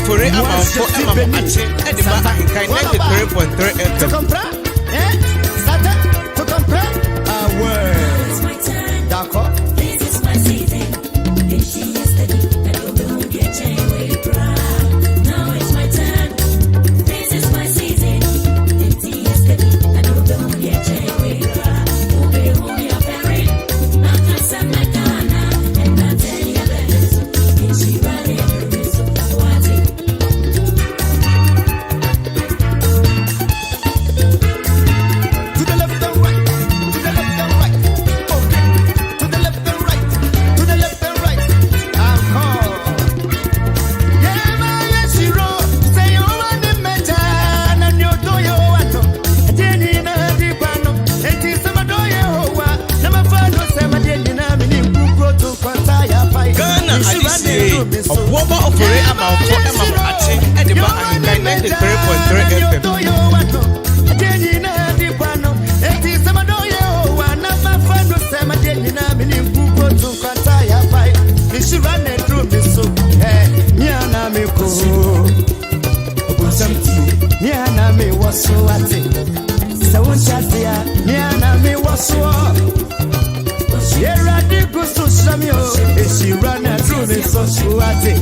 offering amount for Emma Achi and the back in kind 93.3 FM. To compare, Satan, to compare, word. D'accord. This is my season. This she yesterday, and you don't get chain where you cry. Now it's my turn. This is my season. This she yesterday, and you don't get chain where you cry. Obey home your parent. Now I send my Ghana, and I tell you that it's she running every so what's it? To the left and right, to the left and right. Okay. To the left and right, to the left and right. Yeah, my yes, she wrote. Say you want the matter, and you do you want to. Then in a deep one, it is some do you want. Never find no same again in a minute. Go to Quantaya Pai. Ghana, I just say, a woman offering amount for Emma Achi and the back in kind 93.3 FM. Do you want to? Then in a deep one, it is some do you want. Never find no same again in a minute. Go to Quantaya Pai. She ran it through me so. Niana me ko. Niana me was so at it. So Shatia, Niana me was so. Yeah, I did go to Samuel. She ran it through me so at it.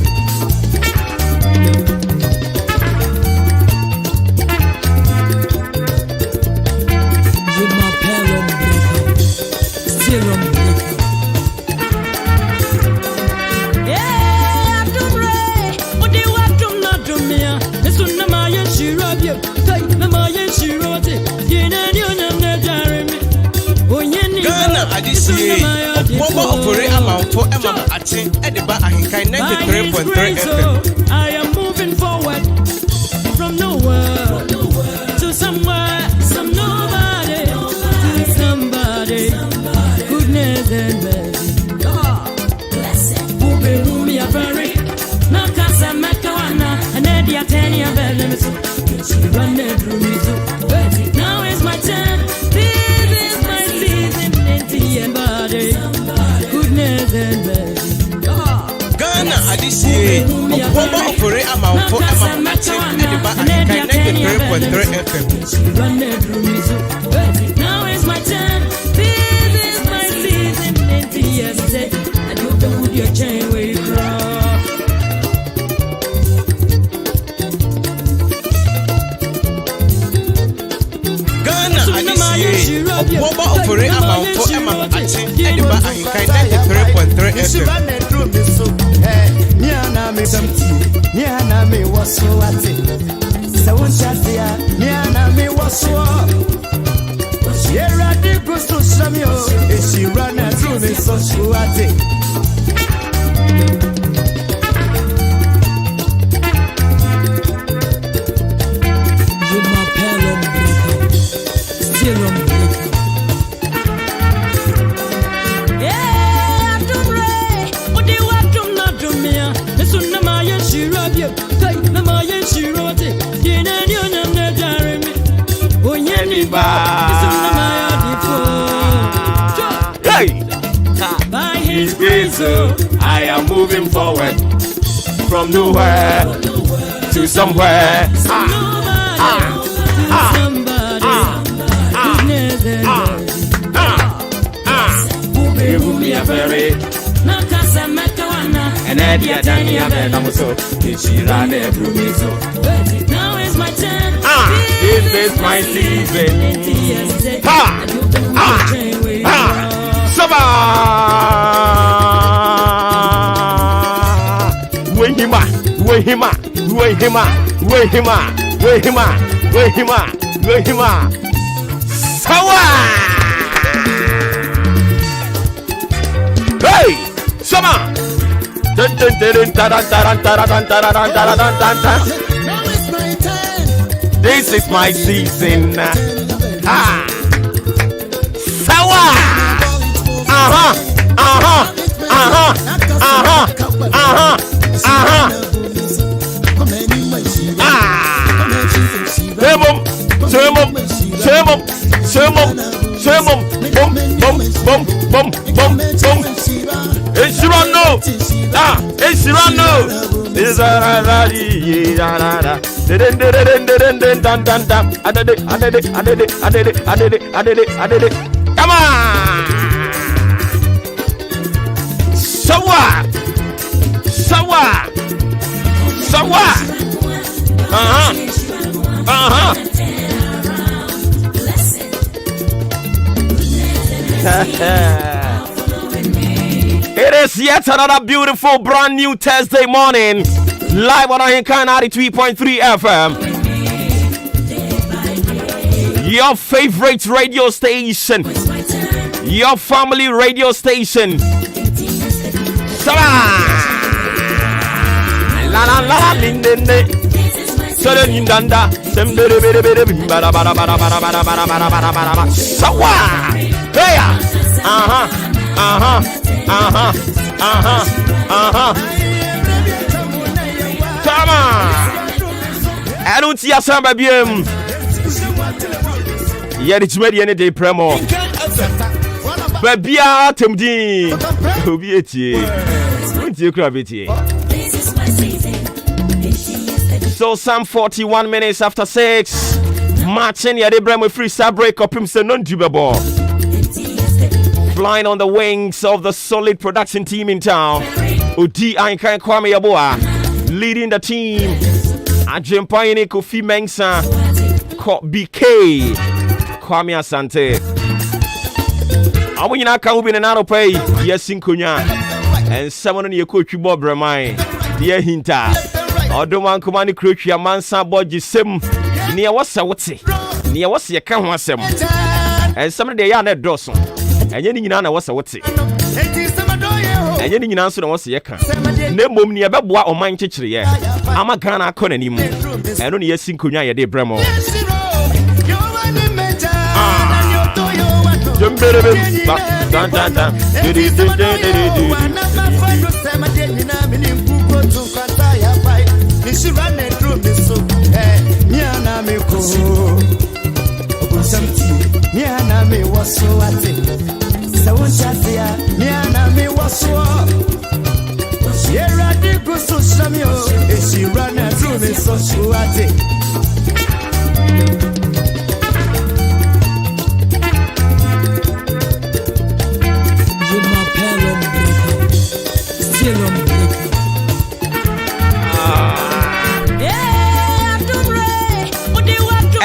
You my pelum breaker, serum breaker. Yeah, I'm too brave. What do you want to not do me? This one, no, my yes, she rub you. Take no, my yes, she wrote it. You know, Jeremy. Oh, yeah, Ghana, I just say, a woman offering amount for Emma Achi and the back in kind 93.3 FM. I am moving forward from nowhere to somewhere, some nobody to somebody. Goodness and mercy. Who be whom you are very. No casa Makawana and Eddie Atenia Bellemis. Run it through me too. Now is my turn. This is my season. Empty and body. Goodness and mercy. Ghana, I just say, a woman offering amount for Emma Achi and the back in kind 93.3 FM. Run it through me too. Now is my turn. This is my season. Empty yesterday. And you don't put your chain where you cry. Ghana, I just say, a woman offering amount for Emma Achi and the back in kind 93.3 She FM. ran it through me so. Niana me something. Niana me was so at it. So Shatia, Niana me was so. Yeah, I did go to Samuel. She ran it through me so she at it. You my pelum breaker, serum breaker. Yeah, I'm too brave. What do you want to not do me? This one, no, my yes, she rub you. Take no, my yes, she wrote it. You know, Jeremy. Oh, yeah, this one, no, my Hey! by his His grace, I am moving forward from nowhere to somewhere. Who whom you are very. And Eddie Atania Bellamuso, she ran every me so. Now is my turn. This is my season. Saba! Wehima, Wehima, Wehima, Wehima, Wehima, Wehima, Wehima. Sawa! Hey! Sama! Dun dun dun dun dun dun dun dun dun dun dun dun dun dun. Now it's my turn. This is my season. Ah! Sawa! Aha! Aha! Aha! Aha! Aha! Aha! Sermon, bum, bum, bum, bum, bum, bum, It's no. Ah, it's no. Is come on. So what? It is yet another beautiful brand new Thursday morning, live on Ahinkan 93.3 FM. Your favorite radio station, your family radio station. Come on. I don't see a samba bien. Yet it's ready any day, Premo. Babia Temdi. So, some 41 minutes after 6. Marching Yadi Bremo free sub break up him, so non dubable. Flying on the wings of the solid production team in town. Udi Ainkan Kwame Yaboa leading the team. Ajempaine Kofi Mensah, BK Kwame Asante. Awunyina ka ubi na pay yesin konya. And someone ye coach Bob Ramai. Dear Hinta. Odoman Komani Krochia Mansa Boji Sim. Near what's a what's near what's your can was some. And some of the Yana Dawson. And you know what's a what's it. And you answer what's your can. No mum near Babwa or mine teacher, yeah. I'm a Ghana con anymore. And only a sinkunya de Bremo.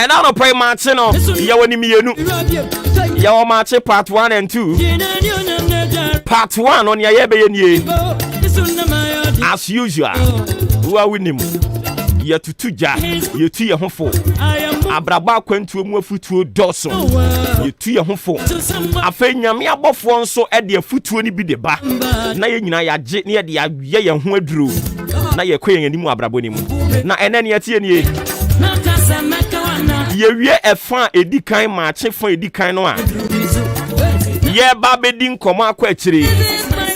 And I don't pray Martino. Your match part 1 and 2. Part 1 on your ye. As usual. Who are winning? You're to tuja. You're to your home for. Abraba kwentu mu futuo doso. You're to your home for. Afe nyame abofo nso e de futuo ni bi de ba. Na ye nyina ya je ne de ye ye ho aduru. Na ye kwen animu abrabo ni mu. Na ene ne atie nie. Ye wie efan edikan maache fon edikan no a ye ba bedin komo akwachiri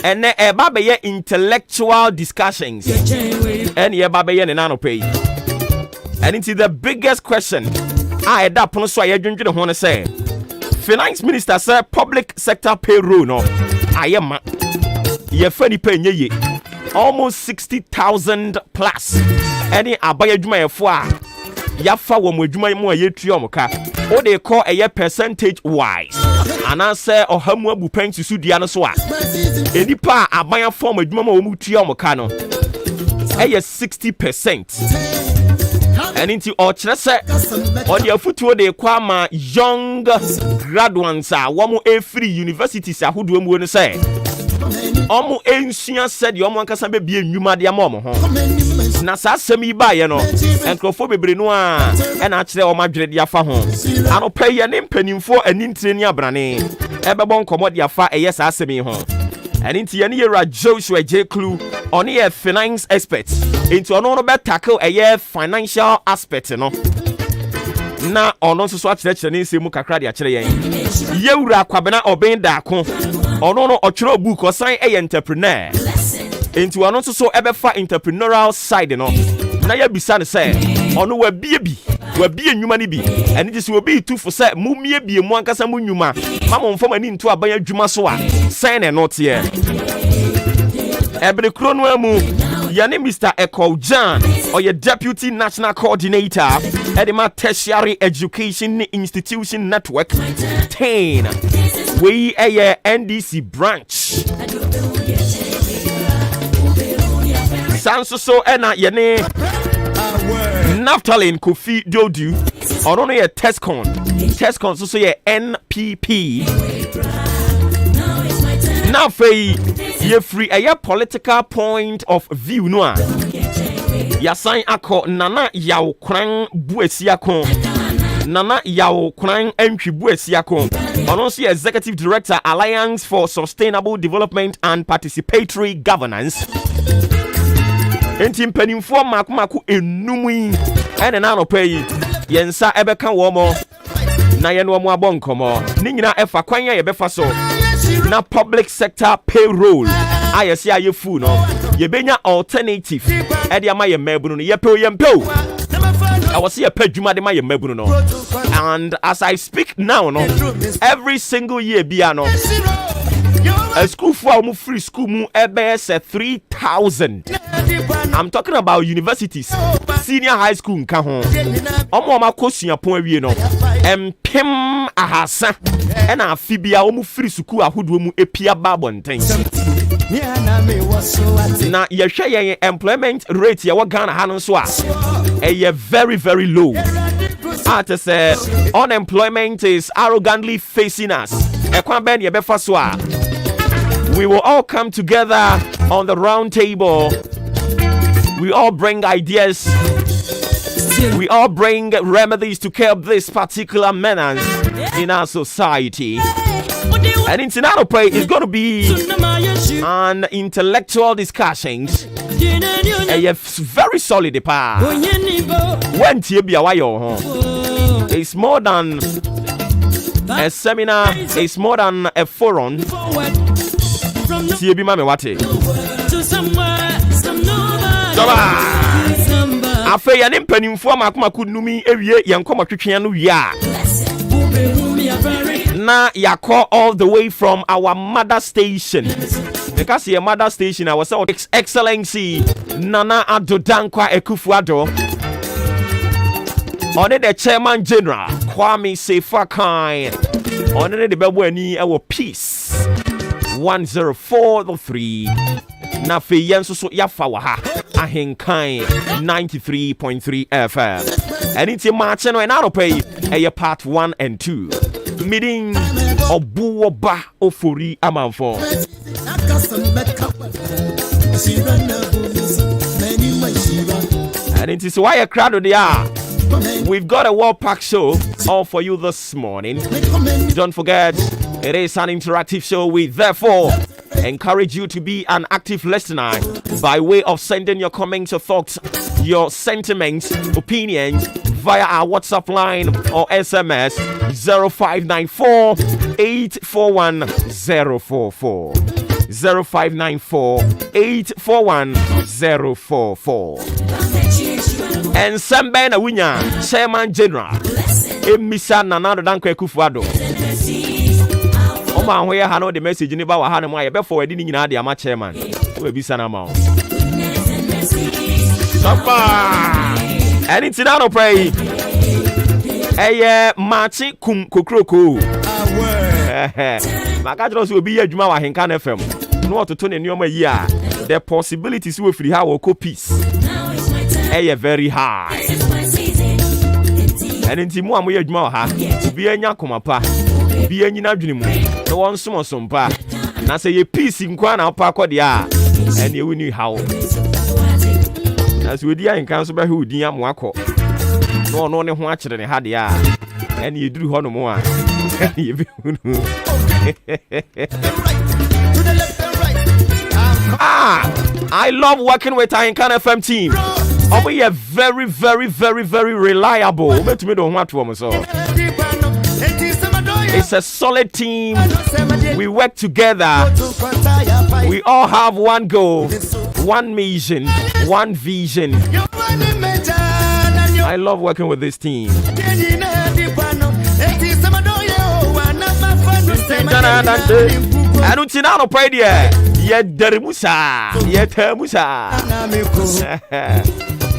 ene e ba be ye intellectual discussions and ye ba be ye ne nanopay. And into the biggest question I da pono so ye dwendwene ho ne say finance minister say public sector payroll no ayema ye fani pay nye almost 60,000 plus any abaya dwuma ye fo a yafa wo modwuma mu a yetua omka o de call a percentage wise ana say ohamu abu pensi sudia no so a enipa aban form adwuma ma wo mutua omka no 60%. And into or say or the afutuo de kwa ma young graduates a wo free universities a hodo mu no say omo ensua said your man kasa be bia nnwuma de ama omo ho na sa asemi ba ye no enkrofo bebre no a e na kire o madwere de afa ho ano pay ye ne mpanimfo anintire ni abrane e bebo nkomo de afa e ye sa asemi ho and into ye ne ra Joshua J Clue on a finance expert into ono no be tackle a financial aspect no na ono so akire ne nsemu kakra de akire yen yewura kwabena oben da ko ono no ochiro book osan entrepreneur into ono so ebefa entrepreneurial side no na ya bisa ne say ono wa biebi wabie nnwuma no bi ɛne gye sɛ obi tu fo sɛ mommie bie mu ankasa mu nnwuma ma momfam ani nto aban adwuma so a sɛn ne no teɛ ɛbere kuro no amu yɛne Mr. Eko Jan ɔyɛ Deputy National Coordinator Edema Tertiary Education Institution Network 10 wei ɛyɛ NDC branch sanso so ɛna yɛne Naphtalene Kofi Dodu ɔno no yɛ Tescon so yɛ NPP na afei yɛfiri ɛyɛ political point of view no a yɛasan akɔ Nana Yaw Kran Buesiako Nana Yaw Kran Entwi Buesiako ɔno nso yɛ Executive Director Alliance for Sustainable Development and Participatory Governance enti mpanimfoɔ maako enum yi ɛne na anɔpa yi yɛnsa ɛbɛka wɔ mo na yɛne wɔ mo abɔ nkɔmmɔ ne nyinaa ɛfa kwan a yɛbɛfa so na public sector payroll ayɛse ayɛfu no yɛbɛnya alternative ɛde ama yɛ mmabunu no yɛmpɛw ɛwɔ sɛ yɛpɛ adwuma de ma yɛ mmabunu no and as I speak now no every single year bia no a school for a free school mu ɛbɛyɛ 3,000 I'm talking about universities senior high school nka ho ɔmo akɔ suapɔn awie no empem ahasa ɛna afi bia ɔmo free school ahodoɔ mu epia babɔnten na yɛhwɛ yɛn employment rate yɛwɔ Ghana ha no nso a ɛyɛ very very low to say unemployment is arrogantly facing us ɛkwan bɛn yɛbɛfa so a we will all come together on the round table. We all bring ideas. We all bring remedies to curb this particular menace in our society. And in Senado Pray is going to be an intellectual discussion. A very solid pa. When it's more than a seminar, it's more than a forum. Afei ya ne mpanimfoɔ makomako numi ewie yɛn kɔmɔtwetwe no wie a na yakɔ all the way from our mother station because your mother station I was say His Excellency Nana Addo Dankwa Akufo-Addo on the Chairman General Kwame Sefa-Kan on the bɛbɔ ani ɛwɔ Peace 104.3 na fe yɛn so yafa wa ha ahenkan 93.3 FM and it's march no na pay a part 1 and 2 meeting obuoba ofori amanfo and it is why a crowd there. We've got a World Pack show all for you this morning. Don't forget, it is an interactive show. We therefore encourage you to be an active listener by way of sending your comments, your thoughts, your sentiments, opinions via our WhatsApp line or SMS 0594 841 044. 0594 841 044. And Sambena Winya, Chairman General, Emisa Nana Dankwa Akufo-Addo. Oma where I know the message in about how my before I didn't know the ama chairman. We be sanama. And it's not pray. Machi kum kokroko. Makadros will be a Juma wa Henkan FM. No to turn in your year. The possibilities will free how peace. Very high. And in Timu amu yedma ha bi anya komapa bi anyina dwenimu no won somosompa na say ye peace nkwa na opa akode a ene wuni hawo na so di an kan so ba he odin amu akọ no ne ho akere ne ha de a ene yeduru ho no mo a ye bi hunu I love working with Ahinkan FM team. We are very, very, very, very reliable. It's a solid team. We work together. We all have one goal, one mission, one vision. I love working with this team. I don't see now no pride yet. Yet Derimusa, yet Hermusa.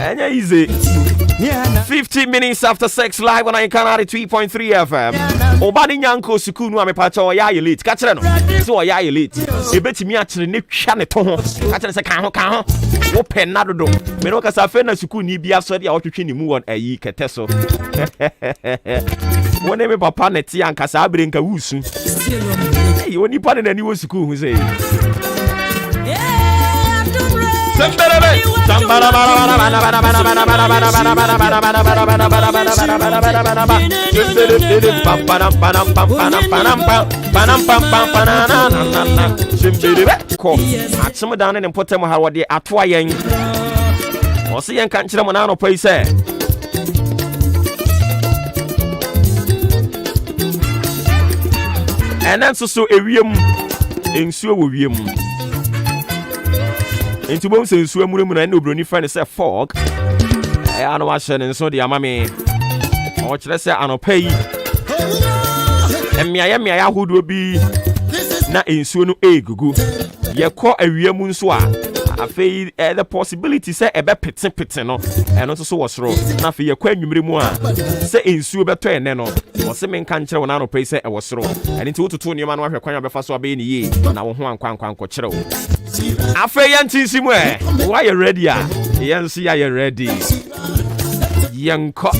And easy. 15 minutes after 6 live on Canary 3.3 FM. Obadi Nyanko Sukunu Amepacho ya elite. Catchano. So ya elite. E beti mi atire ne twa ne to ho. Catchano se kan ho. Wo pen na dodo. Me no kasa fe na Sukunu bia so dia wotwetwe ni mu won ayi kete so. Wone me papa na ti ankasa abere nka wusu. Hey, woni pa na ni wo Sukunu hu say. Atsem down and put them how they are trying. Or see and can't them on place. And then so a ream in Suwim. Into bones and swim and no brony friend is a fog. I know I said, and so dear mammy. Or let's say, I don't pay. And me, I would be not in soon a gugu. Ye call a real moon swa. I feel the possibility say a bit pitino, and also was wrong. Now for your queen, you say in super train, no, or some country when I don't pay say I was wrong. And into 2 new man, who quite before so being ye, now 1 quanquanco. I feel yanty somewhere. Why you ready? Yancy, are you ready? Young cop.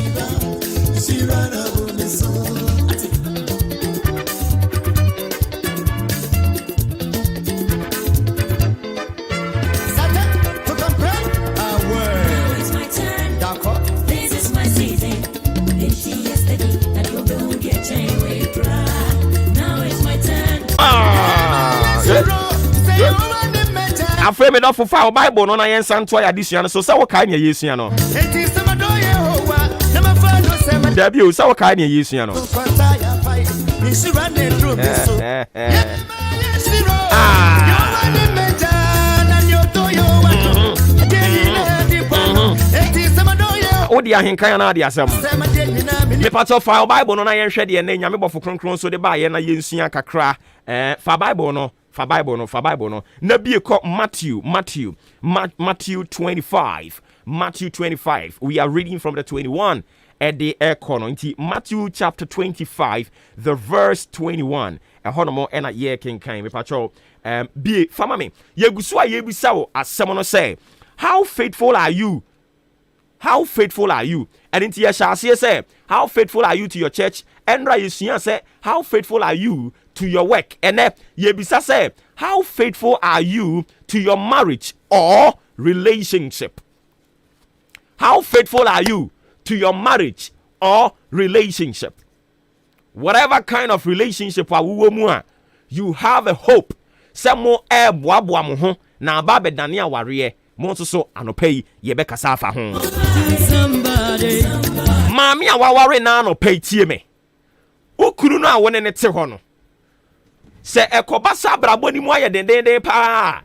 I frame it off for our Bible on I Santo addition, so sour kind of Yesiano. Debut, sour kind of Yesiano. Oh, dear, Hinkana, dear Sam. The part of our Bible on I shed the name Yambo for Croncron, so the buy and I Yensia Kakra, for Bible no. For Bible no. Nabi called Matthew 25. Matthew 25. We are reading from the 21 at the air corner. Matthew chapter 25, the verse 21. A honomo and a year king kind. Me patrol. Be famame. Yeguswa yebisawo as someone say. How faithful are you? How faithful are you? And into your shall say, how faithful are you to your church? And right, you say, how faithful are you to your work? And Yebisa say, how faithful are you to your marriage or relationship? How faithful are you to your marriage or relationship? Whatever kind of relationship you have a hope. Some more air boabuamu na babe dania warrior. Monso so anopay yebeka safa hon. Mami awaware na anopay tie me. Ukuru no awone ne te ho no. Se ekobasa brabo ni mu aye dendende pa.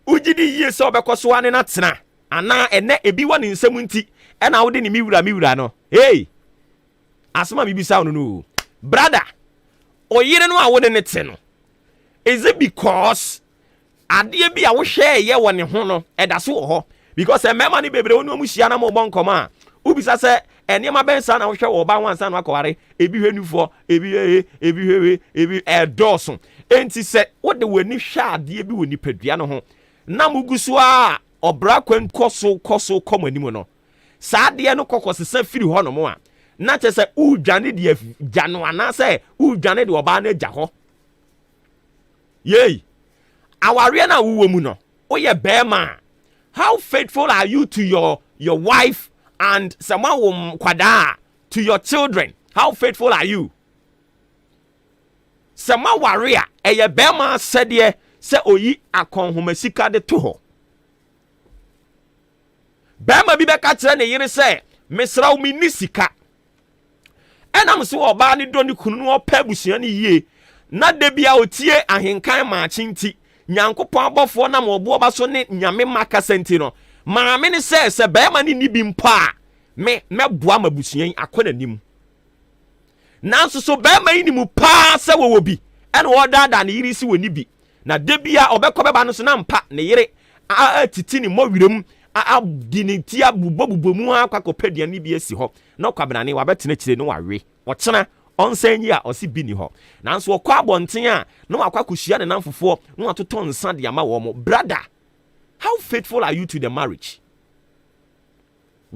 Ugidi yie se obekoso ane na tena. Ana ene ebi wa ne nsem nti e na wode ni miwura no. Hey. Asma bibisa no. Brother. Oyire no awone ne te no. Is it because adie bi a wo hwe ye woni ho no eda so ho because e mema ni bebre wonu amuhia na mo bon koma ubisa se enema bensa na wo hwe wo ba wansa na akoware ebi hwenufo ebi hwewe ebi edoso enti se wo de wani hwe adie bi woni padua no ho na mugusu a obra kwen koso komanimu no sa adie no kokosesa firi ho no mo a na che se udwane de jano ana se udwane de oba na agya ho yey aware na wo mu no oye bema. How faithful are you to your wife and someone kwada to your children? How faithful are you? Sama warrior eye bema said se oyi akon homasika de to ho bema bi beka kire ne yire se mesra umi ni sika enam so oba ni do ni kunu no pabusua ni yie na de bia otie ahenkan ma chinti Nyankopon abofo na mo bo ba so ne nyame maka senti no maame ne se bema ni bi mpa me boa mabusuan akona nim nanso so be ma ni mu pa se wo bi ene wo dada ne yiri si woni bi na de bia obekọ beba no so na mpa ne yire titi ni mo wirem di ne ti abubo mu akwakopadua ni bi asi ho na kwabena wa betena kire no wawe wokyena onsanyi a osi bi ni ho nanso okọ abonten a na wakwakohia ne namfofo na watoto nsa de ama wo mo brother. How faithful are you to the marriage?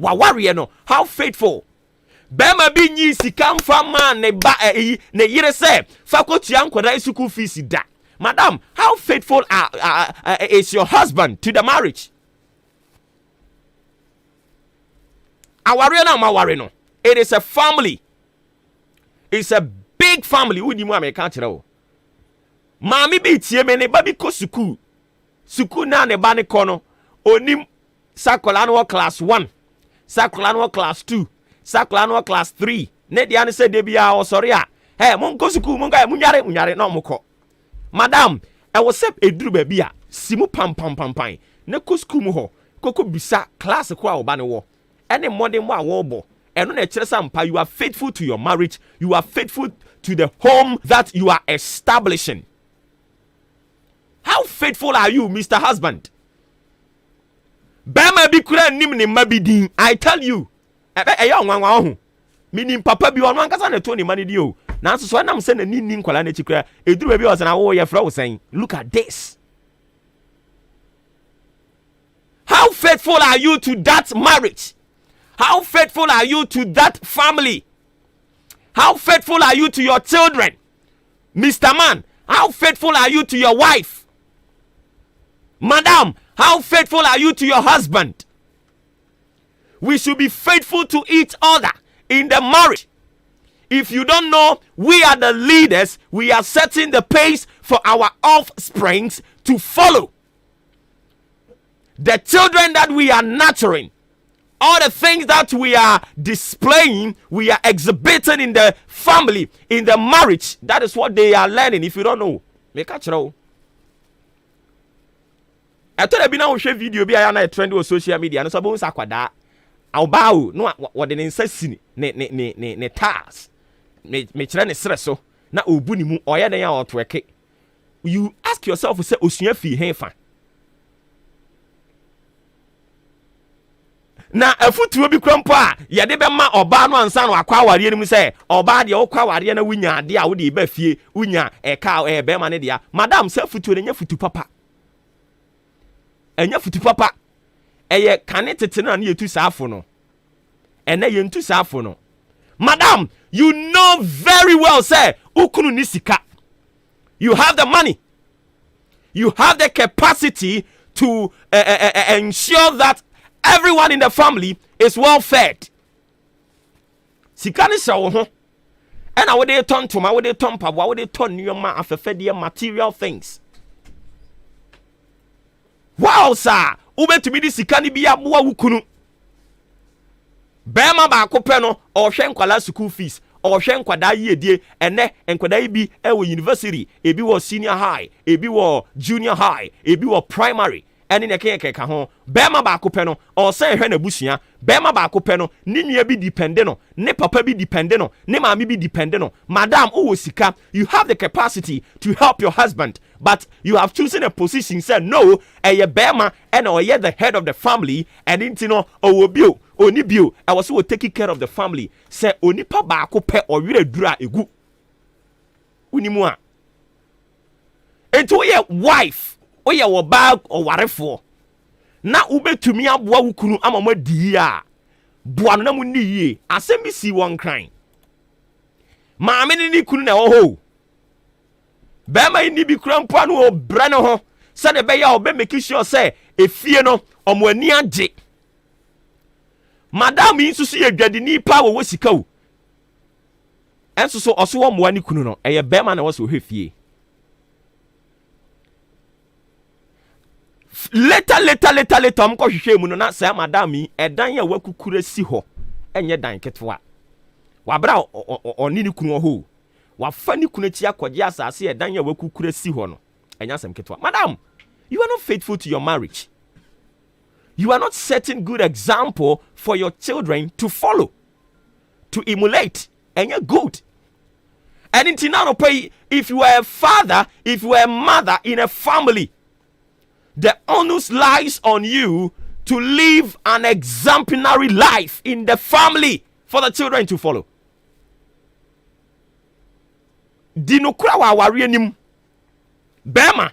Wawari no, how faithful? Bema bi nyi sika mfa man ne ba ne yire se fakotua nkoda school fees da. Madam, how faithful is your husband to the marriage? Awari na mawari no. It is a family. It's a big family. Wudi mu America kire o. Mami bi tie me ne ba bi ko school. Suku na ne ba ne kono onim sakola no class 1 sakola no class 2 sakola no class 3 ne dia ne se de bia o sori a hey mon ko suku mon ga munyare na omko madam e wo se eduru ba bia simu pam ne ko suku mu ho koko bisa class ko a wo ba ne wo ene modern mo a wo bo eno na kire sampa you are faithful to your marriage, you are faithful to the home that you are establishing. How faithful are you, Mr. Husband? Bema bi kura nim ne mabidin. I tell you. Eya nwanwa ho. Minim papa bi won ankasa na to ne mani di o. Nanso so nam se na ninni nkwala na chikura. Eduru bi o se na wo ye fra wo sen. Look at this. How faithful are you to that marriage? How faithful are you to that family? How faithful are you to your children? Mr. Man, how faithful are you to your wife? Madam, how faithful are you to your husband? We should be faithful to each other in the marriage. If you don't know, we are the leaders. We are setting the pace for our offsprings to follow. The children that we are nurturing, all the things that we are displaying, we are exhibiting in the family, in the marriage. That is what they are learning. If you don't know, make a throw. I told you now share video be na trend on social media no so bo sakwada awbao no what the insasini ne tas me kire ne sere so na obu ni mu oye den ya otweke. You ask yourself say osua fi henfa na afutuo bi krampo a ye de be ma oba no ansa no akwa aware ni mu say oba de okwa aware na wunya ade a wo de ba fie wunya eka be ma ne dia madam say afutuo ne nya futu papa enya futu papa eye kane tete na na yetu saafo no ene ye ntu saafo no. Madam, you know very well say ukunu ni sika, you have the money, you have the capacity to ensure that everyone in the family is well fed. Sika ni sawo ho ena wo de ton toma, wo de ton pabo, wo de ton nyoma afefede material things. Wow, sir. Ubetumi di sika ni bi aboa wukunu. Bema ba akopɛ no ɔhwɛ nkwala school fees, ɔhwɛ nkwada yiedie ene nkwada yi bi ɛwɔ university, ebi wɔ senior high, ebi wɔ junior high, ebi wɔ primary. Ɛne ne keka ho. Bema ba akopɛ no ɔsɛ hwɛ na busua. Bema ba akopɛ no ne nua bi depende no, ne papa bi depende no, ne maami bi depende no. Madam, uwo sika, you have the capacity to help your husband, but you have chosen a position say no, eye bema and or the head of the family and intino owo bio oni bio I was so taking care of the family. Say onipa ba akopɛ ɔwere dura egu. Unimu a. Ento ye wife oye wo bag owarefo na ubetumi aboa wukunu amama di a boa no na mu ni yie asem bi si won kran maame ni kunu na ho be ma ni bi krampo no obra no ho se ne be ya obe make sure say efie no omo ani age. Madam yi susu ye dwadini pa wo sika o enso so oso wo mo ani kunu no eye be ma na wo so hwefie. Later mko hwehwe mu no na say madam yi edan ya wakukura si ho enye dan ketwa wabra oni ni kunu ho wafa ni kunu ti akogye asase edan ya wakukura si ho no enya sem ketwa. Madam, you are not faithful to your marriage. you are not setting good example for your children to follow, to emulate, and you're good. And in Tinano Pay, if you are a father, if you are a mother in a family, the onus lies on you to live an exemplary life in the family for the children to follow. Dinokura wa warianim Bema